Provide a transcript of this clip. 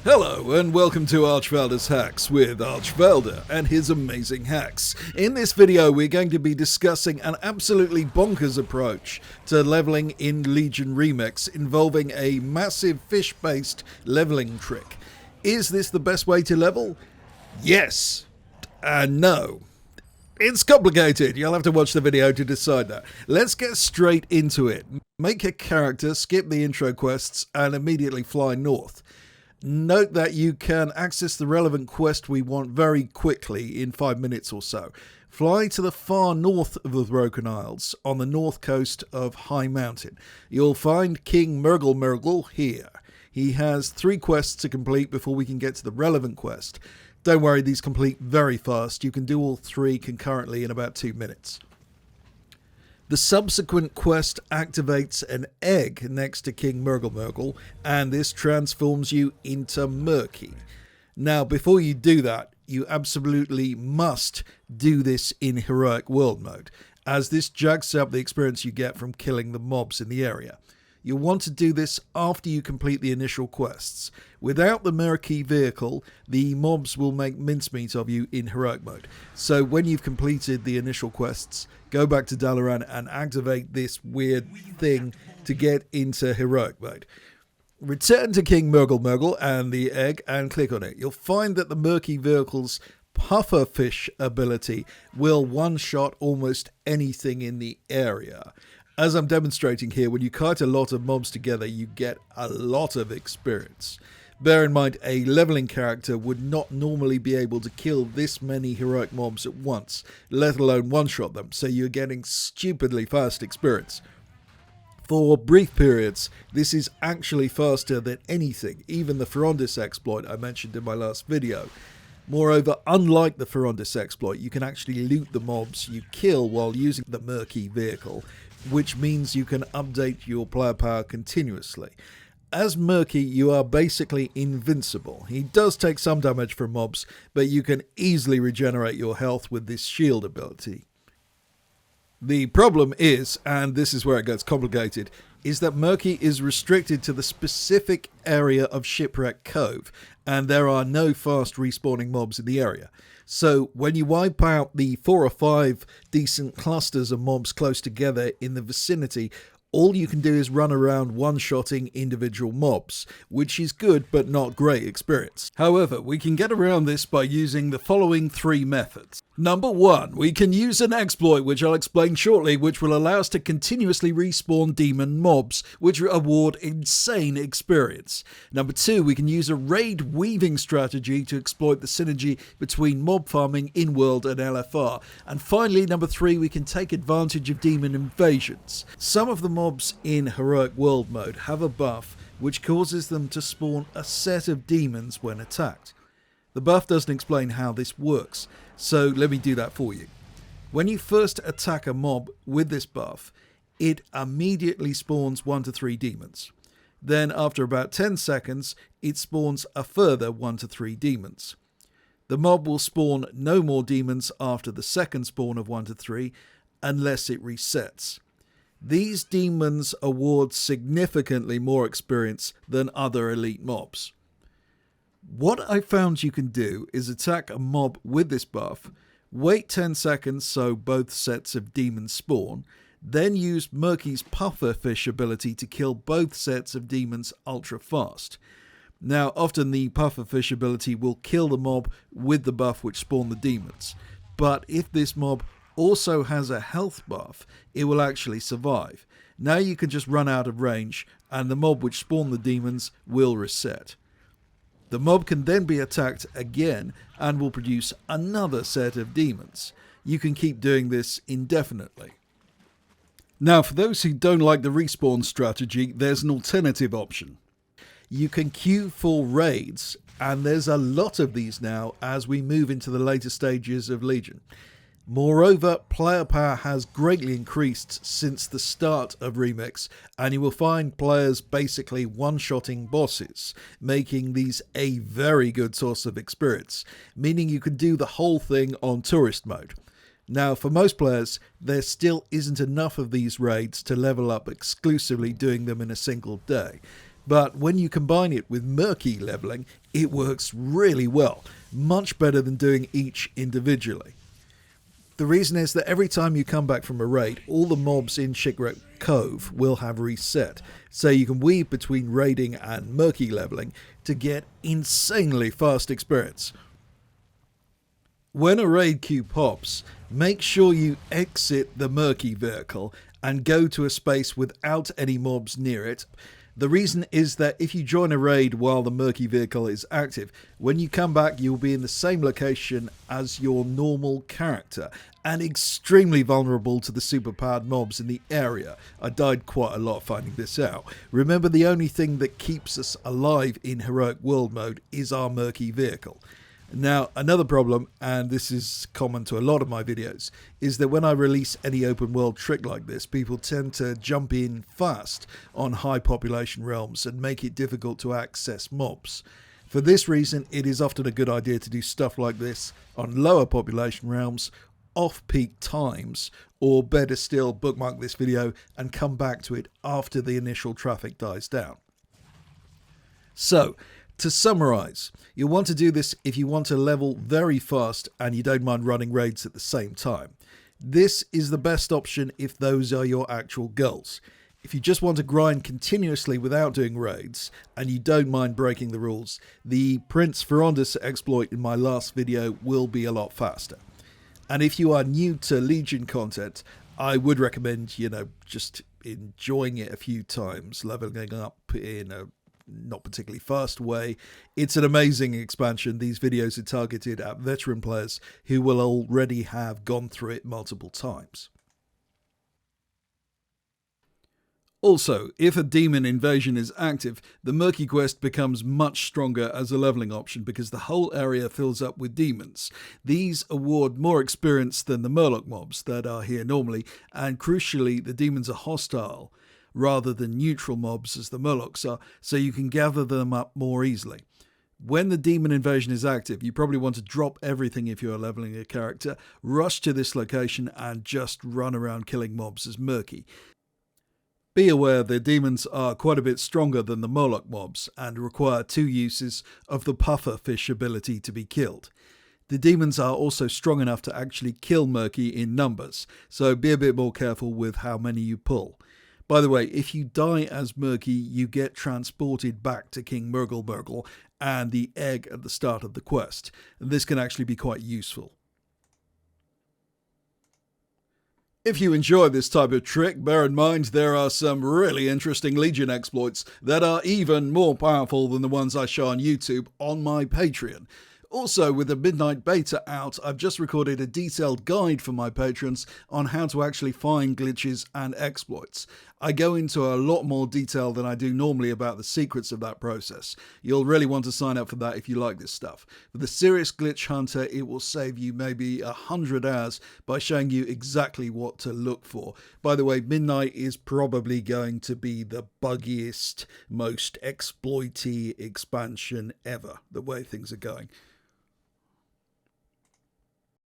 Hello and welcome to Archvaldor's Hacks with Archvalder and his amazing hacks. In this video we're going to be discussing an absolutely bonkers approach to leveling in Legion Remix involving a massive fish-based leveling trick. Is this the best way to level? Yes and no. It's complicated, you'll have to watch the video to decide that. Let's get straight into it. Make a character, skip the intro quests and immediately fly north. Note that you can access the relevant quest we want very quickly in 5 minutes or so. Fly to the far north of the Broken Isles on the north coast of High Mountain. You'll find King Murky here. He has 3 quests to complete before we can get to the relevant quest. Don't worry, these complete very fast. You can do all 3 concurrently in about 2 minutes. The subsequent quest activates an egg next to King Murky, and this transforms you into Murky. Now, before you do that, you absolutely must do this in Heroic World mode, as this jacks up the experience you get from killing the mobs in the area. You'll want to do this after you complete the initial quests. Without the Murky vehicle, the mobs will make mincemeat of you in Heroic mode. So when you've completed the initial quests, go back to Dalaran and activate this weird thing to get into Heroic mode. Return to King Murky and the egg and click on it. You'll find that the Murky vehicle's pufferfish ability will one-shot almost anything in the area. As I'm demonstrating here, when you kite a lot of mobs together, you get a lot of experience. Bear in mind, a leveling character would not normally be able to kill this many heroic mobs at once, let alone one-shot them, so you're getting stupidly fast experience. For brief periods, this is actually faster than anything, even the Ferondis exploit I mentioned in my last video. Moreover, unlike the Ferondis exploit, you can actually loot the mobs you kill while using the Murky vehicle, which means you can update your player power continuously. As Murky, you are basically invincible. He does take some damage from mobs, but you can easily regenerate your health with this shield ability. The problem is, and this is where it gets complicated, is that Murky is restricted to the specific area of Shipwreck Cove, and there are no fast respawning mobs in the area. So when you wipe out the 4 or 5 decent clusters of mobs close together in the vicinity, all you can do is run around one-shotting individual mobs, which is good but not great experience. However, we can get around this by using the following 3 methods. Number 1, we can use an exploit, which I'll explain shortly, which will allow us to continuously respawn demon mobs, which award insane experience. Number 2, we can use a raid weaving strategy to exploit the synergy between mob farming in-world and LFR. And finally, number 3, we can take advantage of demon invasions. Some of the mobs in Heroic World mode have a buff which causes them to spawn a set of demons when attacked. The buff doesn't explain how this works, so let me do that for you. When you first attack a mob with this buff, it immediately spawns 1 to 3 demons. Then after about 10 seconds, it spawns a further 1 to 3 demons. The mob will spawn no more demons after the second spawn of 1 to 3, unless it resets. These demons award significantly more experience than other elite mobs. What I found you can do is attack a mob with this buff, wait 10 seconds so both sets of demons spawn, then use Murky's pufferfish ability to kill both sets of demons ultra fast. Now, often the pufferfish ability will kill the mob with the buff which spawned the demons, but if this mob also has a health buff, it will actually survive. Now you can just run out of range and the mob which spawned the demons will reset. The mob can then be attacked again and will produce another set of demons. You can keep doing this indefinitely. Now, for those who don't like the respawn strategy, there's an alternative option. You can queue for raids, and there's a lot of these now as we move into the later stages of Legion. Moreover, player power has greatly increased since the start of Remix, and you will find players basically one-shotting bosses, making these a very good source of experience, meaning you can do the whole thing on tourist mode. Now, for most players, there still isn't enough of these raids to level up exclusively doing them in a single day. But when you combine it with Murky leveling, it works really well, much better than doing each individually. The reason is that every time you come back from a raid, all the mobs in Shipwreck Cove will have reset, so you can weave between raiding and Murky leveling to get insanely fast experience. When a raid queue pops, make sure you exit the Murky vehicle and go to a space without any mobs near it. The reason is that if you join a raid while the Murky vehicle is active, when you come back you'll be in the same location as your normal character and extremely vulnerable to the superpowered mobs in the area. I died quite a lot finding this out. Remember, the only thing that keeps us alive in Heroic World mode is our Murky vehicle. Now, another problem, and this is common to a lot of my videos, is that when I release any open world trick like this, people tend to jump in fast on high population realms and make it difficult to access mobs. For this reason, it is often a good idea to do stuff like this on lower population realms, off-peak times, or better still, bookmark this video and come back to it after the initial traffic dies down. So, to summarize, you'll want to do this if you want to level very fast and you don't mind running raids at the same time. This is the best option if those are your actual goals. If you just want to grind continuously without doing raids and you don't mind breaking the rules, the Prince Ferondus exploit in my last video will be a lot faster. And if you are new to Legion content, I would recommend, just enjoying it a few times, leveling up in a not particularly fast way. It's an amazing expansion. These videos are targeted at veteran players who will already have gone through it multiple times. Also, if a demon invasion is active, the Murky quest becomes much stronger as a leveling option because the whole area fills up with demons. These award more experience than the Murloc mobs that are here normally, and crucially, the demons are hostile rather than neutral mobs as the Murlocs are, so you can gather them up more easily. When the demon invasion is active, you probably want to drop everything if you are leveling a character, rush to this location and just run around killing mobs as Murky. Be aware the demons are quite a bit stronger than the Murloc mobs and require 2 uses of the puffer fish ability to be killed. The demons are also strong enough to actually kill Murky in numbers, so be a bit more careful with how many you pull. By the way, if you die as Murky, you get transported back to King Murgle and the egg at the start of the quest. This can actually be quite useful. If you enjoy this type of trick, bear in mind there are some really interesting Legion exploits that are even more powerful than the ones I show on YouTube on my Patreon. Also, with the Midnight Beta out, I've just recorded a detailed guide for my patrons on how to actually find glitches and exploits. I go into a lot more detail than I do normally about the secrets of that process. You'll really want to sign up for that if you like this stuff. For the serious glitch hunter, it will save you maybe 100 hours by showing you exactly what to look for. By the way, Midnight is probably going to be the buggiest, most exploity expansion ever, the way things are going.